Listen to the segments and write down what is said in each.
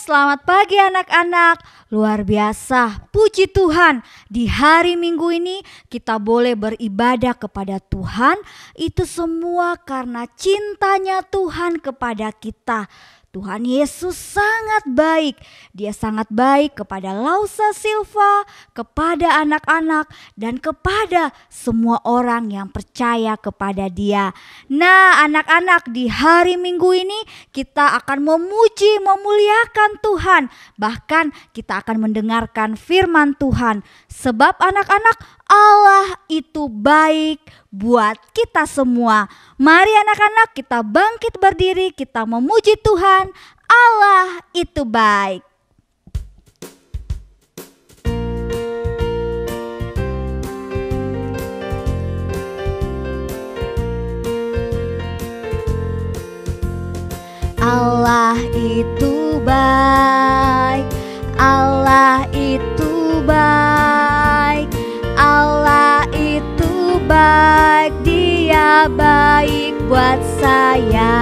selamat pagi anak-anak. Luar biasa, puji Tuhan. Di hari Minggu ini kita boleh beribadah kepada Tuhan. Itu semua karena cintanya Tuhan kepada kita. Tuhan Yesus sangat baik. Dia sangat baik kepada Lausa Silva, kepada anak-anak, dan kepada semua orang yang percaya kepada Dia. Nah, anak-anak, di hari Minggu ini kita akan memuji, memuliakan Tuhan. Bahkan kita akan mendengarkan firman Tuhan. Sebab anak-anak, Allah itu baik buat kita semua. Mari anak-anak, kita bangkit berdiri, kita memuji Tuhan. Allah itu baik. Allah itu baik. Allah itu baik. Allah itu baik. Dia baik buat saya.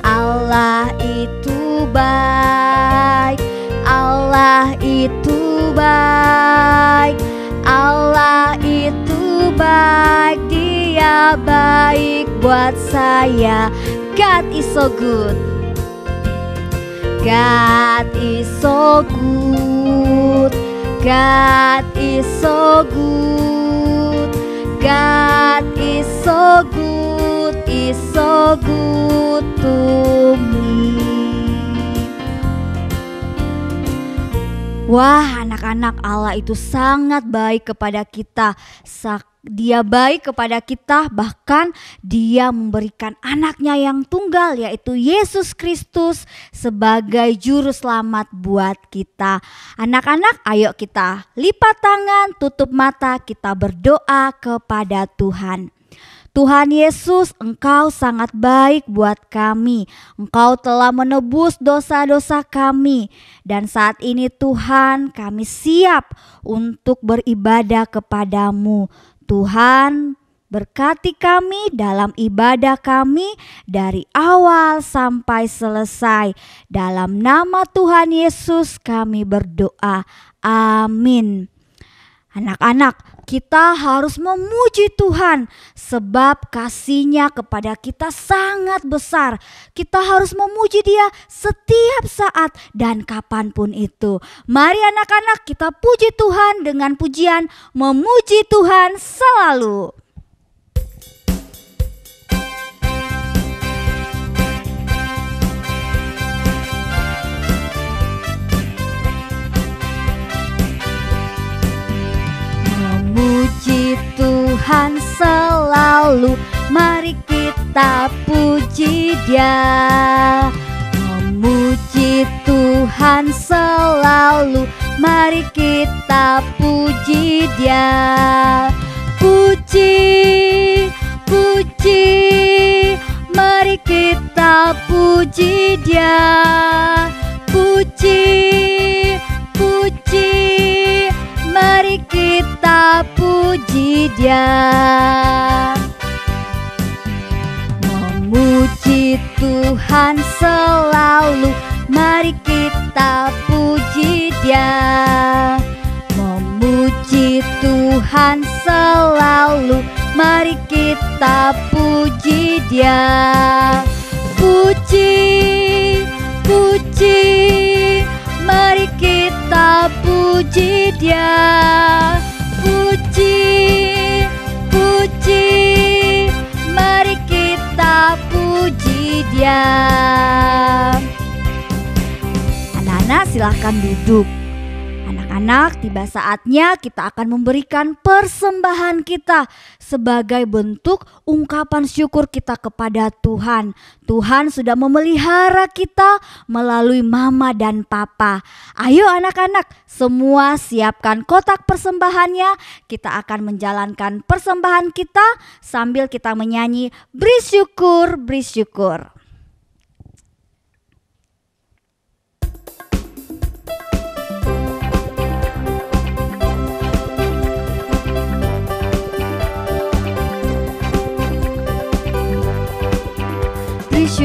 Allah itu baik. Allah itu baik. Allah itu baik. Dia baik buat saya. God is so good. God is so good. God is so good. God is so good. Is so good to me. Wah, anak-anak, Allah itu sangat baik kepada kita. Dia baik kepada kita, bahkan Dia memberikan anaknya yang tunggal, yaitu Yesus Kristus, sebagai juru selamat buat kita. Anak-anak, ayo kita lipat tangan, tutup mata, kita berdoa kepada Tuhan. Tuhan Yesus, Engkau sangat baik buat kami. Engkau telah menebus dosa-dosa kami. Dan saat ini Tuhan, kami siap untuk beribadah kepadamu. Tuhan, berkati kami dalam ibadah kami dari awal sampai selesai. Dalam nama Tuhan Yesus kami berdoa. Amin. Anak-anak, kita harus memuji Tuhan sebab kasih-Nya kepada kita sangat besar. Kita harus memuji Dia setiap saat dan kapanpun itu. Mari anak-anak, kita puji Tuhan dengan pujian memuji Tuhan selalu. Puji Tuhan selalu, mari kita puji Dia. Memuji Tuhan selalu, mari kita puji Dia. Puji, puji, mari kita puji Dia. Puji, puji, mari kita puji Dia. Memuji Tuhan selalu, mari kita puji Dia. Memuji Tuhan selalu, mari kita puji Dia. Puji, puji, mari kita puji Dia. Puji, puji, mari kita puji Dia. Anak-anak, silahkan duduk. Anak-anak, tiba saatnya kita akan memberikan persembahan kita sebagai bentuk ungkapan syukur kita kepada Tuhan. Tuhan sudah memelihara kita melalui mama dan papa. Ayo anak-anak, semua siapkan kotak persembahannya. Kita akan menjalankan persembahan kita sambil kita menyanyi beri syukur, beri syukur.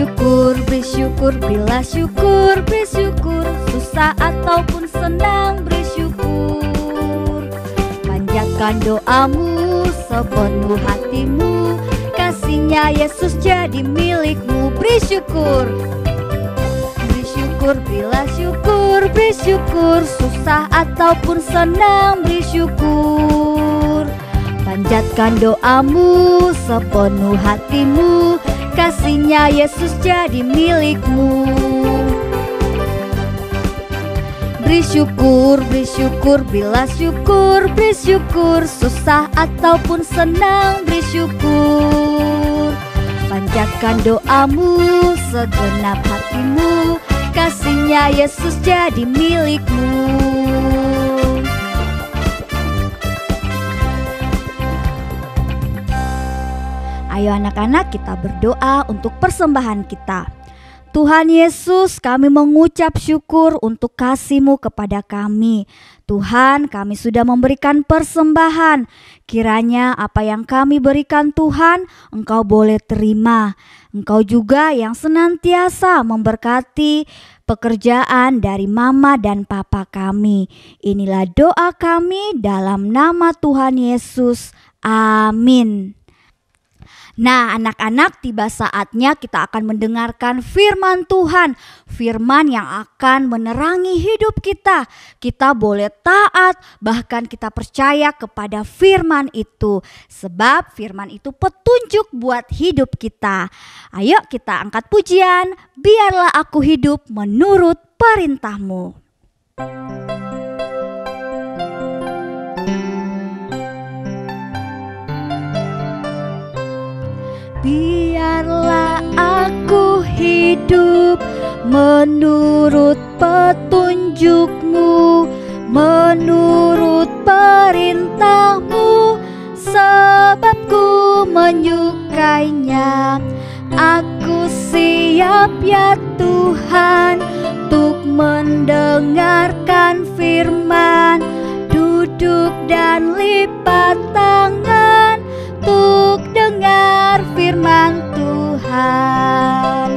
syukur, beri syukur, berilah syukur, beri syukur. Susah ataupun senang, beri syukur. Panjatkan doamu sepenuh hatimu, kasihnya Yesus jadi milikmu. Beri syukur, beri syukur, berilah syukur, beri syukur. Susah ataupun senang, beri syukur. Panjatkan doamu sepenuh hatimu, kasihnya Yesus jadi milikmu. Beri syukur, beri syukur, berilah syukur, beri syukur. Susah ataupun senang, beri syukur. Panjatkan doamu segenap hatimu, kasihnya Yesus jadi milikmu. Ayo anak-anak, kita berdoa untuk persembahan kita. Tuhan Yesus, kami mengucap syukur untuk kasih-Mu kepada kami. Tuhan, kami sudah memberikan persembahan. Kiranya apa yang kami berikan Tuhan, Engkau boleh terima. Engkau juga yang senantiasa memberkati pekerjaan dari mama dan papa kami. Inilah doa kami dalam nama Tuhan Yesus. Amin. Nah, anak-anak, tiba saatnya kita akan mendengarkan firman Tuhan. Firman yang akan menerangi hidup kita. Kita boleh taat, bahkan kita percaya kepada firman itu. Sebab firman itu petunjuk buat hidup kita. Ayo kita angkat pujian, biarlah aku hidup menurut perintah-Mu. Biarlah aku hidup menurut petunjuk-Mu, menurut perintah-Mu, sebab ku menyukainya. Aku siap ya Tuhan untuk mendengarkan firman, duduk dan lipat tangan untuk dengar firman Tuhan.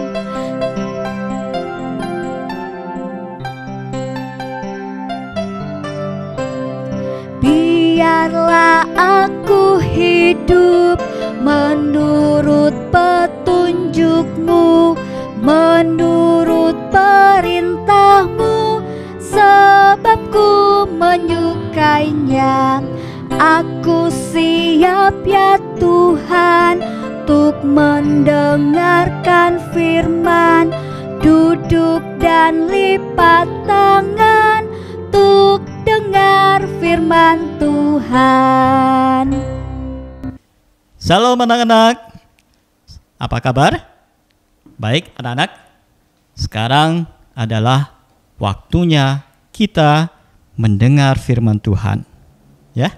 Biarlah aku hidup menurut petunjuk-Mu, menurut perintah-Mu, sebab ku menyukainya. Aku siap ya Tuhan untuk mendengarkan firman, duduk dan lipat tangan untuk dengar firman Tuhan. Shalom anak-anak, apa kabar? Baik anak-anak, sekarang adalah waktunya kita mendengar firman Tuhan. Ya.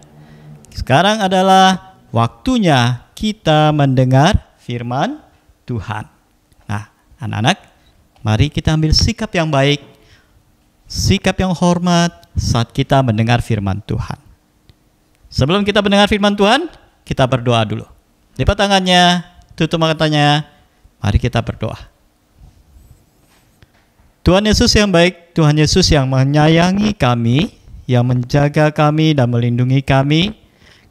Sekarang adalah waktunya kita mendengar firman Tuhan. Nah, anak-anak, mari kita ambil sikap yang baik, sikap yang hormat saat kita mendengar firman Tuhan. Sebelum kita mendengar firman Tuhan, kita berdoa dulu. Lipat tangannya, tutup matanya, mari kita berdoa. Tuhan Yesus yang baik, Tuhan Yesus yang menyayangi kami, yang menjaga kami dan melindungi kami.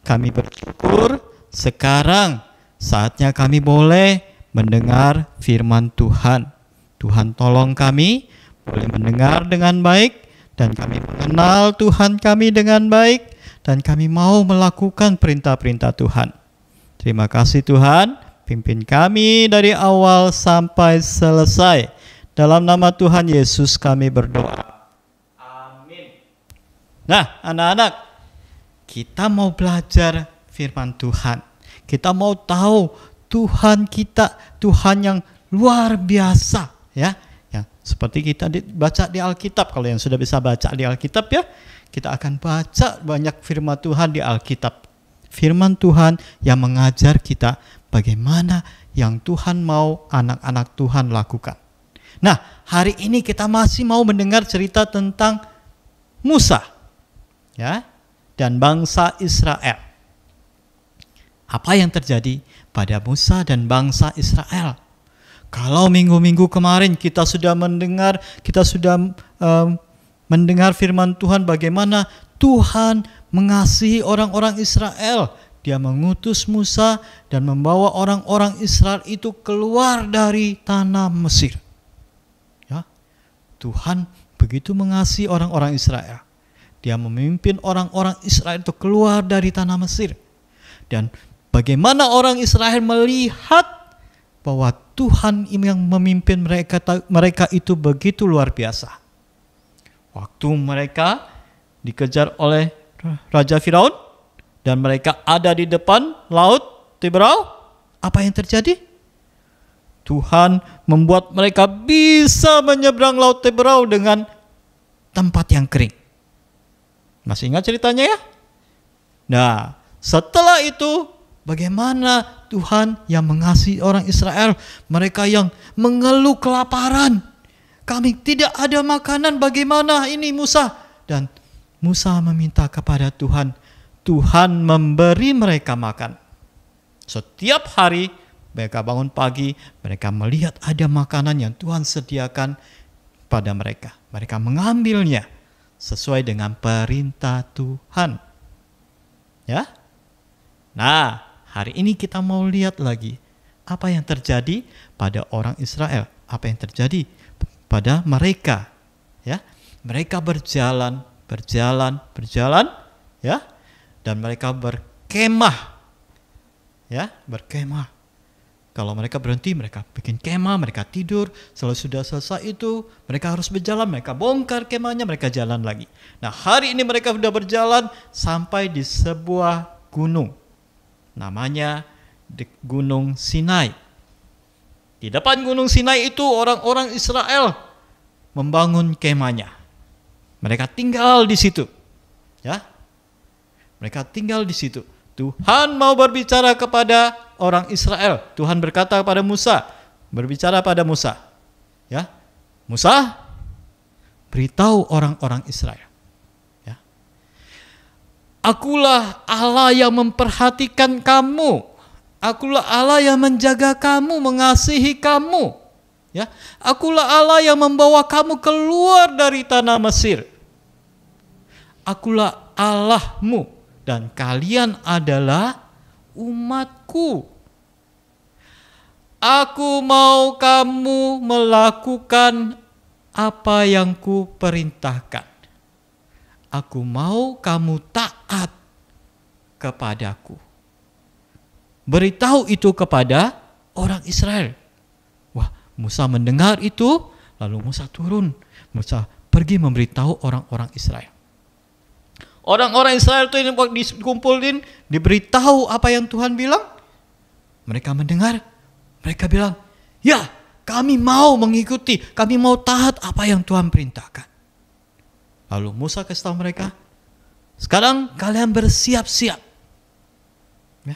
Kami bersyukur sekarang saatnya kami boleh mendengar firman Tuhan. Tuhan tolong kami boleh mendengar dengan baik, dan kami mengenal Tuhan kami dengan baik, dan kami mau melakukan perintah-perintah Tuhan. Terima kasih Tuhan, pimpin kami dari awal sampai selesai. Dalam nama Tuhan Yesus kami berdoa. Amin. Nah, anak-anak, kita mau belajar firman Tuhan. Kita mau tahu Tuhan kita, Tuhan yang luar biasa, ya. Ya, seperti kita baca di Alkitab. Kalau yang sudah bisa baca di Alkitab, ya, kita akan baca banyak firman Tuhan di Alkitab. Firman Tuhan yang mengajar kita bagaimana yang Tuhan mau anak-anak Tuhan lakukan. Nah, hari ini kita masih mau mendengar cerita tentang Musa, ya, dan bangsa Israel. Apa yang terjadi pada Musa dan bangsa Israel? Kalau minggu-minggu kemarin kita sudah mendengar firman Tuhan bagaimana Tuhan mengasihi orang-orang Israel. Dia mengutus Musa dan membawa orang-orang Israel itu keluar dari tanah Mesir. Ya, Tuhan begitu mengasihi orang-orang Israel. Dia memimpin orang-orang Israel itu keluar dari tanah Mesir. Dan bagaimana orang Israel melihat bahwa Tuhan yang memimpin mereka itu begitu luar biasa. Waktu mereka dikejar oleh Raja Firaun dan mereka ada di depan laut Tiberau, apa yang terjadi? Tuhan membuat mereka bisa menyeberang laut Tiberau dengan tempat yang kering. Masih ingat ceritanya ya? Nah, setelah itu bagaimana Tuhan yang mengasihi orang Israel, mereka yang mengeluh kelaparan. Kami tidak ada makanan, bagaimana ini Musa? Dan Musa meminta kepada Tuhan, Tuhan memberi mereka makan. Setiap hari mereka bangun pagi, mereka melihat ada makanan yang Tuhan sediakan pada mereka. Mereka mengambilnya sesuai dengan perintah Tuhan. Ya. Nah, hari ini kita mau lihat lagi apa yang terjadi pada orang Israel, apa yang terjadi pada mereka. Ya. Mereka berjalan, ya. Dan mereka berkemah. Ya, berkemah. Kalau mereka berhenti, mereka bikin kemah, mereka tidur. Setelah sudah selesai itu, mereka harus berjalan. Mereka bongkar kemahnya, mereka jalan lagi. Nah, hari ini mereka sudah berjalan sampai di sebuah gunung. Namanya Gunung Sinai. Di depan Gunung Sinai itu orang-orang Israel membangun kemahnya. Mereka tinggal di situ. Ya. Mereka tinggal di situ. Tuhan mau berbicara kepada orang Israel. Tuhan berkata kepada Musa, berbicara pada Musa. Ya. Musa, beritahu orang-orang Israel. Ya. Akulah Allah yang memperhatikan kamu. Akulah Allah yang menjaga kamu, mengasihi kamu. Ya. Akulah Allah yang membawa kamu keluar dari tanah Mesir. Akulah Allahmu. Dan kalian adalah umatku. Aku mau kamu melakukan apa yang ku perintahkan. Aku mau kamu taat kepadaku. Beritahu itu kepada orang Israel. Wah, Musa mendengar itu, lalu Musa turun. Musa pergi memberitahu orang-orang Israel. Orang-orang Israel itu dikumpulin, diberitahu apa yang Tuhan bilang. Mereka mendengar, mereka bilang, ya kami mau mengikuti, kami mau taat apa yang Tuhan perintahkan. Lalu Musa kasih tahu mereka, sekarang kalian bersiap-siap. Ya.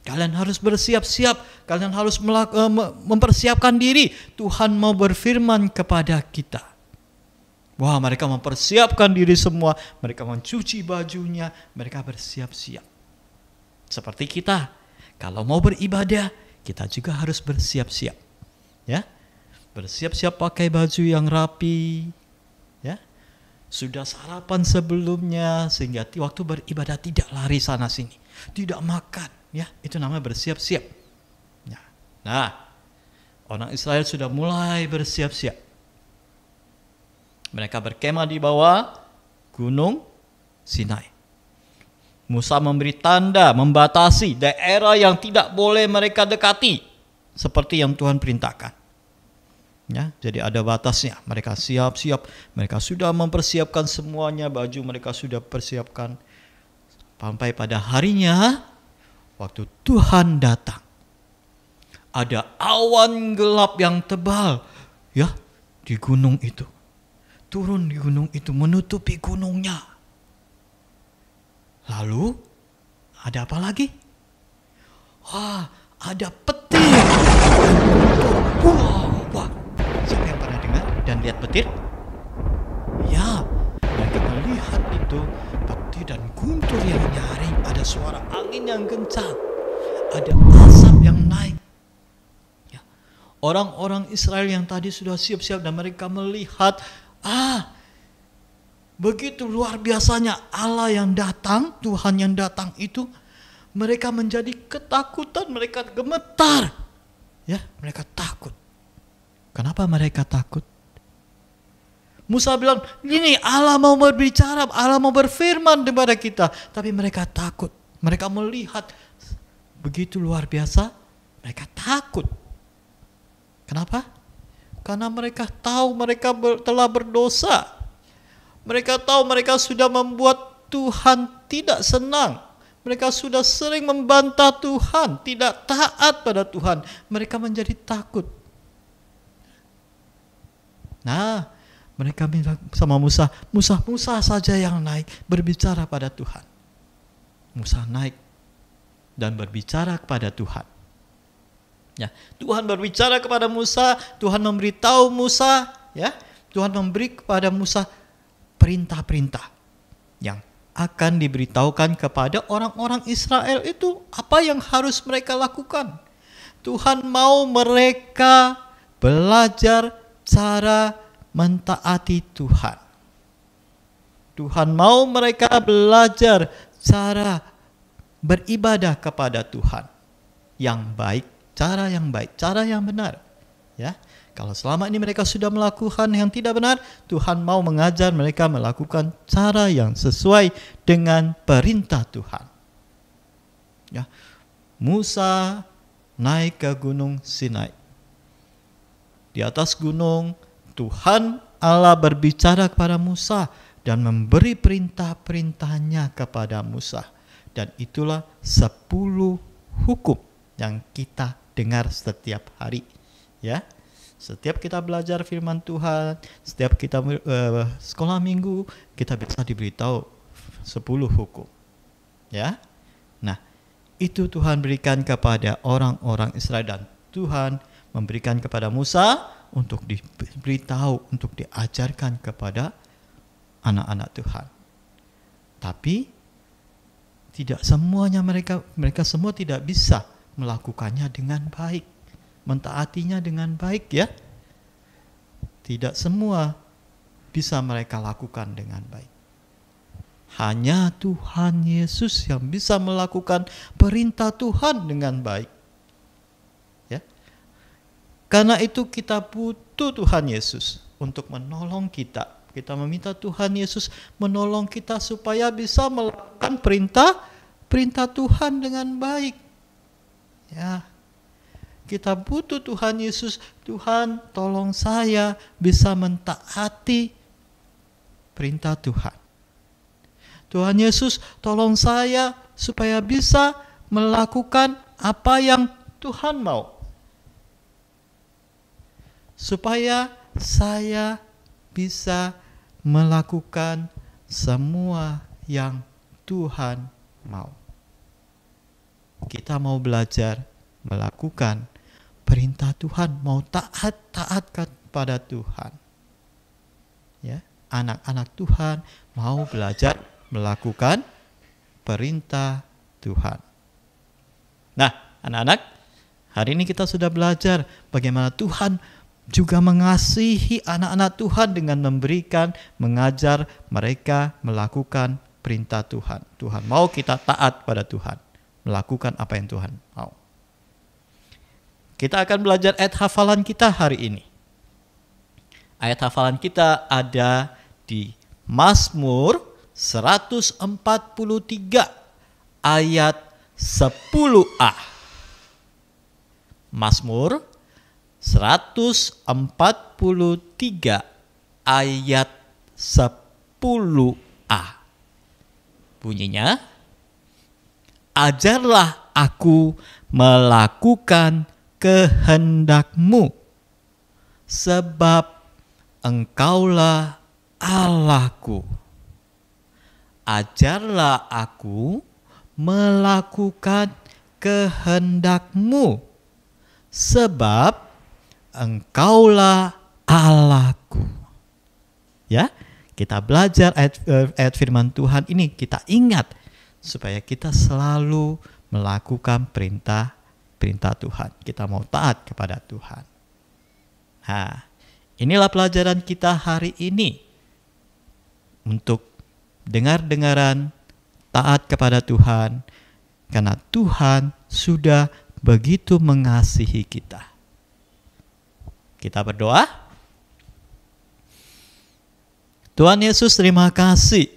Kalian harus bersiap-siap, kalian harus mempersiapkan diri. Tuhan mau berfirman kepada kita. Wah, mereka mempersiapkan diri semua. Mereka mencuci bajunya. Mereka bersiap-siap. Seperti kita. Kalau mau beribadah, kita juga harus bersiap-siap. Ya, bersiap-siap pakai baju yang rapi. Ya, sudah sarapan sebelumnya. Sehingga waktu beribadah tidak lari sana sini. Tidak makan. Ya, itu namanya bersiap-siap. Ya. Nah, orang Israel sudah mulai bersiap-siap. Mereka berkemah di bawah Gunung Sinai. Musa memberi tanda, membatasi daerah yang tidak boleh mereka dekati, seperti yang Tuhan perintahkan. Ya, jadi ada batasnya. Mereka siap-siap, mereka sudah mempersiapkan semuanya, baju mereka sudah persiapkan. Sampai pada harinya, waktu Tuhan datang, ada awan gelap yang tebal, ya, di gunung itu. Turun di gunung itu, menutupi gunungnya. Lalu ada apa lagi? Wah, ada petir. Wah, siapa yang pernah dengar dan lihat petir? Ya, mereka melihat itu petir dan guntur yang nyaring. Ada suara angin yang kencang. Ada asap yang naik. Ya, Orang-orang Israel yang tadi sudah siap-siap dan mereka melihat, begitu luar biasanya Allah yang datang, Tuhan yang datang itu, mereka menjadi ketakutan, mereka gemetar. Ya, mereka takut. Kenapa mereka takut? Musa bilang, ini Allah mau berbicara, Allah mau berfirman kepada kita. Tapi mereka takut. Mereka melihat begitu luar biasa, mereka takut. Kenapa? Karena mereka tahu mereka telah berdosa. Mereka tahu mereka sudah membuat Tuhan tidak senang. Mereka sudah sering membantah Tuhan, tidak taat pada Tuhan. Mereka menjadi takut. Nah, mereka bilang sama Musa, Musa saja yang naik berbicara pada Tuhan. Musa naik dan berbicara kepada Tuhan. Ya, Tuhan berbicara kepada Musa, Tuhan memberitahu Musa, ya, Tuhan memberi kepada Musa perintah-perintah yang akan diberitahukan kepada orang-orang Israel itu apa yang harus mereka lakukan. Tuhan mau mereka belajar cara mentaati Tuhan. Tuhan mau mereka belajar cara beribadah kepada Tuhan yang baik, cara yang baik, cara yang benar. Ya, kalau selama ini mereka sudah melakukan yang tidak benar, Tuhan mau mengajar mereka melakukan cara yang sesuai dengan perintah Tuhan. Ya, Musa naik ke Gunung Sinai. Di atas gunung, Tuhan Allah berbicara kepada Musa dan memberi perintah-perintahnya kepada Musa. Dan itulah 10 hukum yang kita dengar setiap hari. Ya, setiap kita belajar firman Tuhan, setiap kita sekolah minggu, kita bisa diberitahu 10 hukum. Ya, nah itu Tuhan berikan kepada orang-orang Israel dan Tuhan memberikan kepada Musa untuk diberitahu, untuk diajarkan kepada anak-anak Tuhan. Tapi tidak semuanya mereka semua tidak bisa melakukannya dengan baik, mentaatinya dengan baik, ya. Tidak semua bisa mereka lakukan dengan baik. Hanya Tuhan Yesus yang bisa melakukan perintah Tuhan dengan baik. Ya. Karena itu kita butuh Tuhan Yesus untuk menolong kita. Kita meminta Tuhan Yesus menolong kita supaya bisa melakukan perintah Tuhan dengan baik. Ya. Kita butuh Tuhan Yesus. Tuhan, tolong saya bisa mentaati perintah Tuhan. Tuhan Yesus, tolong saya supaya bisa melakukan apa yang Tuhan mau. Supaya saya bisa melakukan semua yang Tuhan mau. Kita mau belajar melakukan perintah Tuhan, mau taat kepada Tuhan. Ya, anak-anak Tuhan mau belajar melakukan perintah Tuhan. Nah, anak-anak, hari ini kita sudah belajar bagaimana Tuhan juga mengasihi anak-anak Tuhan dengan mengajar mereka melakukan perintah Tuhan. Tuhan mau kita taat pada Tuhan, melakukan apa yang Tuhan mau. Kita akan belajar ayat hafalan kita hari ini. Ayat hafalan kita ada di Mazmur 143 ayat 10a. Mazmur 143 ayat 10a. Bunyinya, ajarlah aku melakukan kehendak-Mu, sebab Engkaulah Allahku. Ajarlah aku melakukan kehendak-Mu, sebab Engkaulah Allahku. Ya, kita belajar ayat firman Tuhan ini, kita ingat supaya kita selalu melakukan perintah Tuhan. Kita mau taat kepada Tuhan. Nah, inilah pelajaran kita hari ini. Untuk dengar-dengaran, taat kepada Tuhan, karena Tuhan sudah begitu mengasihi kita. Kita berdoa. Tuhan Yesus, terima kasih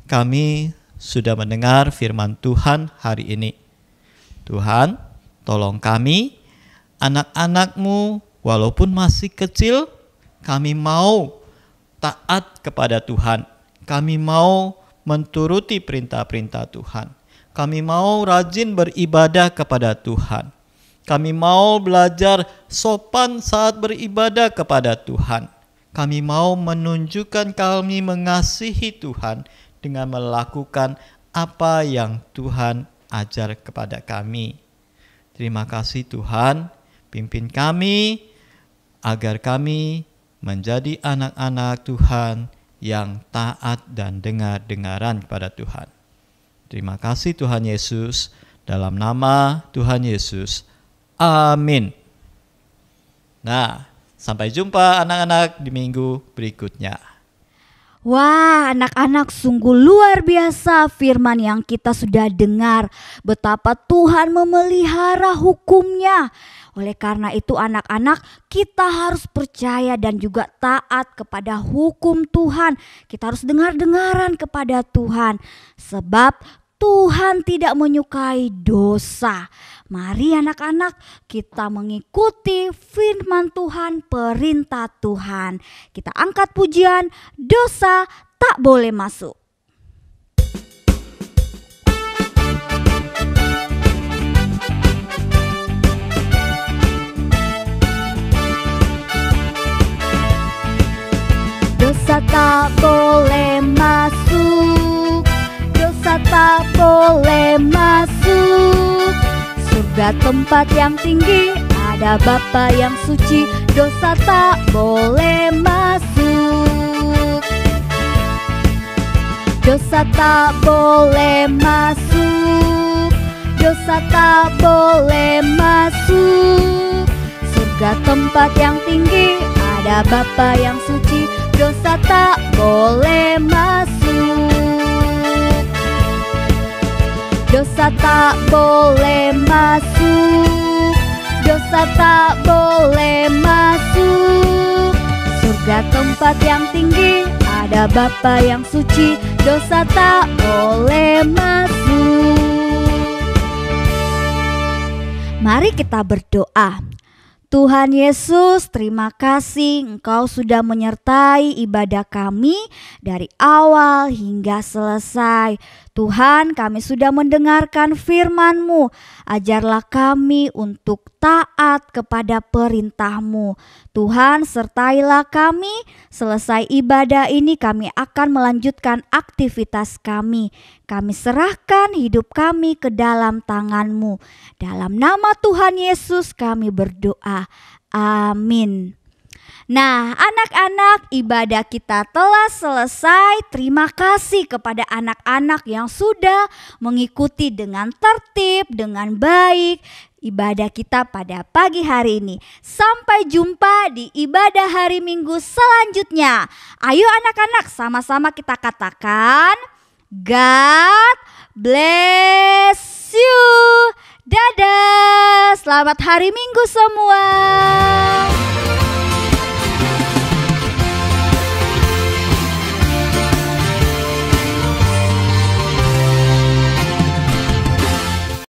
kami sudah mendengar firman Tuhan hari ini. Tuhan, tolong kami, anak-anak-Mu, walaupun masih kecil, kami mau taat kepada Tuhan. Kami mau menturuti perintah-perintah Tuhan. Kami mau rajin beribadah kepada Tuhan. Kami mau belajar sopan saat beribadah kepada Tuhan. Kami mau menunjukkan kami mengasihi Tuhan dengan melakukan apa yang Tuhan ajar kepada kami. Terima kasih Tuhan, pimpin kami agar kami menjadi anak-anak Tuhan yang taat dan dengar-dengaran kepada Tuhan. Terima kasih Tuhan Yesus, dalam nama Tuhan Yesus. Amin. Nah, sampai jumpa anak-anak di minggu berikutnya. Wah, anak-anak, sungguh luar biasa firman yang kita sudah dengar. Betapa Tuhan memelihara hukum-Nya. Oleh karena itu anak-anak, kita harus percaya dan juga taat kepada hukum Tuhan. Kita harus dengar-dengaran kepada Tuhan. Sebab Tuhan tidak menyukai dosa. Mari anak-anak, kita mengikuti firman Tuhan, perintah Tuhan. Kita angkat pujian, dosa tak boleh masuk. Dosa tak boleh masuk, dosa tak boleh masuk. Surga tempat yang tinggi, ada Bapa yang suci, dosa tak boleh masuk. Dosa tak boleh masuk, dosa tak boleh masuk. Surga tempat yang tinggi, ada Bapa yang suci, dosa tak boleh masuk. Dosa tak boleh masuk, dosa tak boleh masuk. Surga tempat yang tinggi, ada Bapa yang suci, dosa tak boleh masuk. Mari kita berdoa. Tuhan Yesus, terima kasih Engkau sudah menyertai ibadah kami dari awal hingga selesai. Tuhan, kami sudah mendengarkan firman-Mu. Ajarlah kami untuk taat kepada perintah-Mu. Tuhan, sertailah kami. Selesai ibadah ini kami akan melanjutkan aktivitas kami. Kami serahkan hidup kami ke dalam tangan-Mu. Dalam nama Tuhan Yesus kami berdoa. Amin. Nah, anak-anak, ibadah kita telah selesai. Terima kasih kepada anak-anak yang sudah mengikuti dengan tertib, dengan baik ibadah kita pada pagi hari ini. Sampai jumpa di ibadah hari Minggu selanjutnya. Ayo anak-anak, sama-sama kita katakan, God bless you. Dadah, selamat hari Minggu semua.